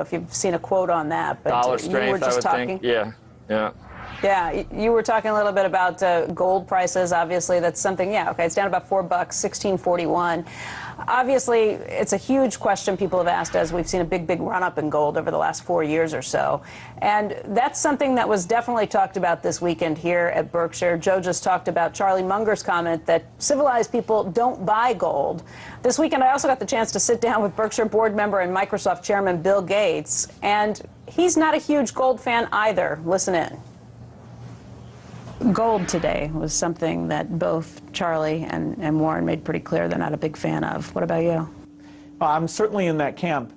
if you've seen a quote on that, but dollar you strength, were just I would talking. think. Yeah, yeah. Yeah, you were talking a little bit about gold prices. Obviously, that's something. Yeah, okay, it's down about $4, 1641. Obviously, it's a huge question people have asked as we've seen a big run-up in gold over the last 4 years or so. And that's something that was definitely talked about this weekend here at Berkshire. Joe just talked about Charlie Munger's comment that civilized people don't buy gold. This weekend, I also got the chance to sit down with Berkshire board member and Microsoft chairman Bill Gates, and he's not a huge gold fan either. Listen in. Gold today was something that both Charlie and Warren made pretty clear they're not a big fan of. What about you? I'm certainly in that camp.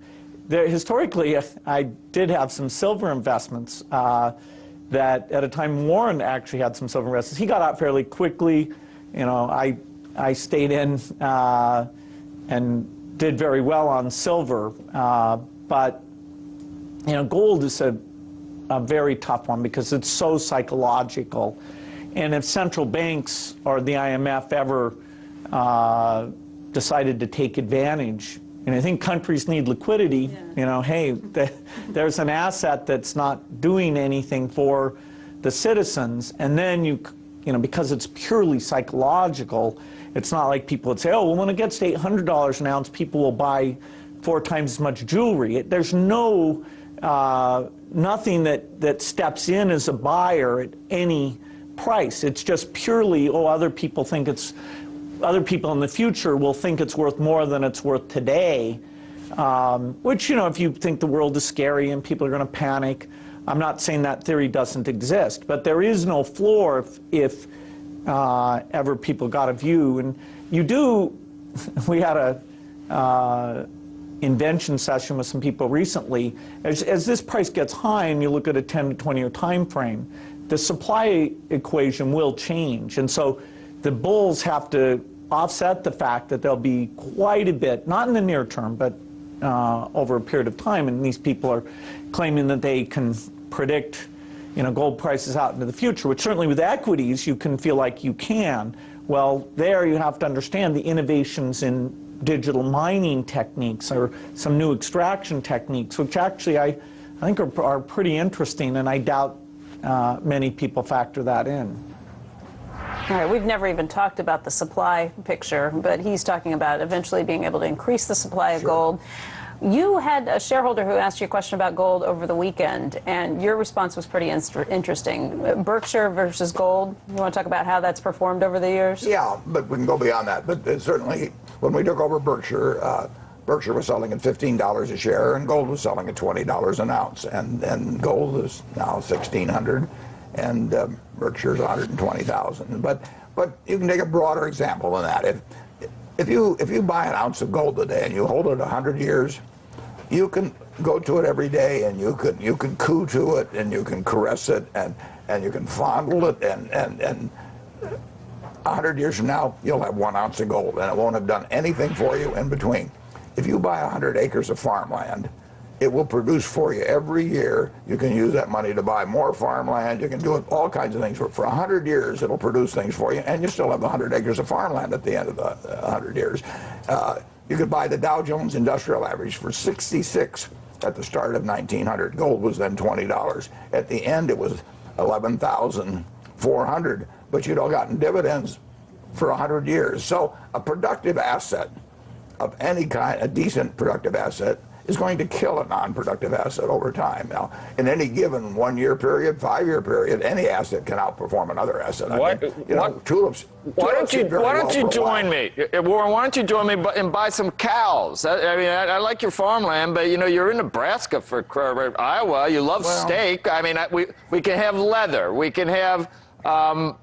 Historically, I did have some silver investments that at a time Warren actually had some silver investments. He got out fairly quickly. You know, I stayed in and did very well on silver. But, you know, gold is a very tough one because it's so psychological. And if central banks or the IMF ever decided to take advantage, and I think countries need liquidity, you know, hey, there's an asset that's not doing anything for the citizens, and then you know, because it's purely psychological, it's not like people would say, oh, well, when it gets to $800 an ounce, people will buy 4 times as much jewelry. There's no nothing that steps in as a buyer at any price. It's just purely, oh, other people in the future will think it's worth more than it's worth today, which, you know, if you think the world is scary and people are going to panic, I'm not saying that theory doesn't exist, but there is no floor if ever people got a view. And you do, we had a invention session with some people recently. As this price gets high and you look at a 10 to 20 year time frame, the supply equation will change. And so the bulls have to offset the fact that there'll be quite a bit, not in the near term, but over a period of time. And these people are claiming that they can predict, you know, gold prices out into the future, which certainly with equities you can feel like you can. Well, there you have to understand the innovations in digital mining techniques or some new extraction techniques, which actually I think are pretty interesting, and I doubt many people factor that in. All right, we've never even talked about the supply picture, but he's talking about eventually being able to increase the supply of gold. You had a shareholder who asked you a question about gold over the weekend, and your response was pretty interesting. Berkshire versus gold, you want to talk about how that's performed over the years? Yeah, but we can go beyond that. But certainly, when we took over Berkshire, Berkshire was selling at $15 a share, and gold was selling at $20 an ounce. And gold is now $1,600, and Berkshire's $120,000. But you can take a broader example than that. If you buy an ounce of gold today and you hold it 100 years, you can go to it every day, and you can coo to it, and you can caress it, and you can fondle it, and 100 years from now, you'll have 1 ounce of gold, and it won't have done anything for you in between. If you buy 100 acres of farmland, it will produce for you every year. You can use that money to buy more farmland. You can do all kinds of things. For 100 years, it'll produce things for you, and you still have 100 acres of farmland at the end of the 100 years. You could buy the Dow Jones Industrial Average for 66 at the start of 1900. Gold was then $20. At the end, it was 11,400, but you'd all gotten dividends for 100 years. So a productive asset of any kind, a decent productive asset, is going to kill a non-productive asset over time. Now, in any given 1 year period, 5 year period, any asset can outperform another asset. Tulips. Why don't you join me, Warren? Why don't you join me and buy some cows? I mean, I like your farmland, but you know, you're in Nebraska for Iowa. You love steak. I mean, we can have leather. We can have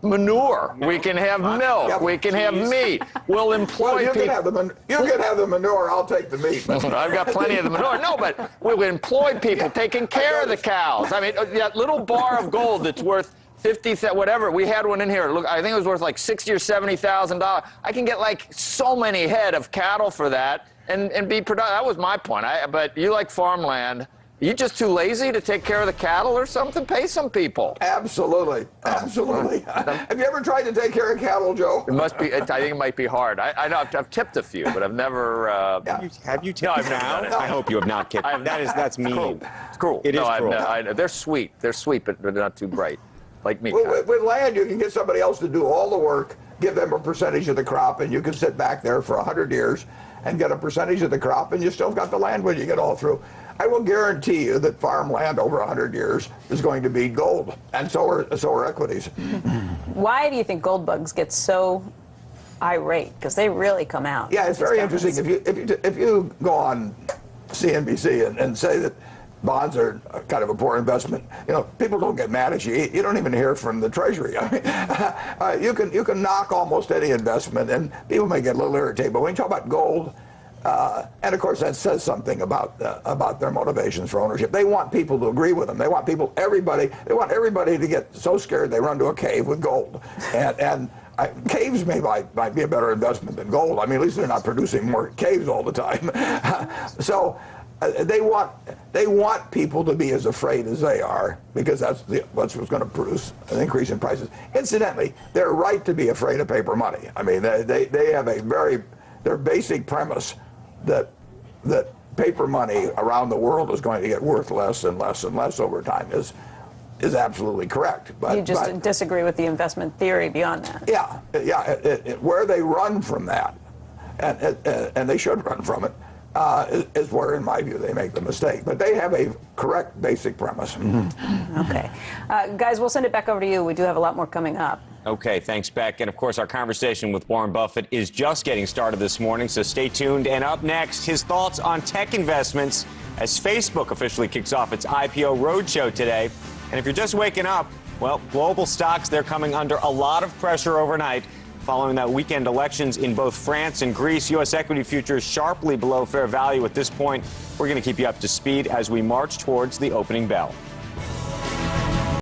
manure. We can have milk. We can have meat. We'll employ people. You can have the manure. I'll take the meat. I've got plenty of the manure. No, but we'll employ people taking care of the cows. I mean, that little bar of gold that's worth 50, whatever. We had one in here. Look, I think it was worth like $60,000 or $70,000. I can get like so many head of cattle for that and be productive. That was my point. But you like farmland. You just too lazy to take care of the cattle or something? Pay some people. Absolutely, absolutely. Have you ever tried to take care of cattle, Joe? It must be. I think it might be hard. I know I've tipped a few, but I've never. Have you tipped I've now? never done it. I hope you have not tipped. That's mean. It's cruel. It is cruel. They're sweet. They're sweet, but they're not too bright, like me. With land, you can get somebody else to do all the work, give them a percentage of the crop, and you can sit back there for 100 years and get a percentage of the crop, and you still got the land when you get all through. I will guarantee you that farmland over 100 years is going to be gold, and so are equities. Why do you think gold bugs get so irate? Because they really come out. Yeah, it's very interesting. If you go on CNBC and say that bonds are kind of a poor investment, you know, people don't get mad at you. You don't even hear from the Treasury. I mean, you can knock almost any investment, and people may get a little irritated. But when you talk about gold, and of course that says something about their motivations for ownership. They want people to agree with them. They want everybody to get so scared they run to a cave with gold. And caves might be a better investment than gold. I mean, at least they're not producing more caves all the time. So they want people to be as afraid as they are, because that's what's going to produce an increase in prices. Incidentally, they're right to be afraid of paper money. I mean, they have their basic premise that paper money around the world is going to get worth less and less and less over time is absolutely correct. But you just disagree with the investment theory beyond that. Yeah, where they run from that, and they should run from it, is where, in my view, they make the mistake. But they have a correct basic premise. Okay. Guys, we'll send it back over to you. We do have a lot more coming up. Okay, thanks, Beck. And, of course, our conversation with Warren Buffett is just getting started this morning, so stay tuned. And up next, his thoughts on tech investments as Facebook officially kicks off its IPO roadshow today. And if you're just waking up, well, global stocks, they're coming under a lot of pressure overnight. Following that weekend elections in both France and Greece, U.S. equity futures sharply below fair value at this point. We're going to keep you up to speed as we march towards the opening bell.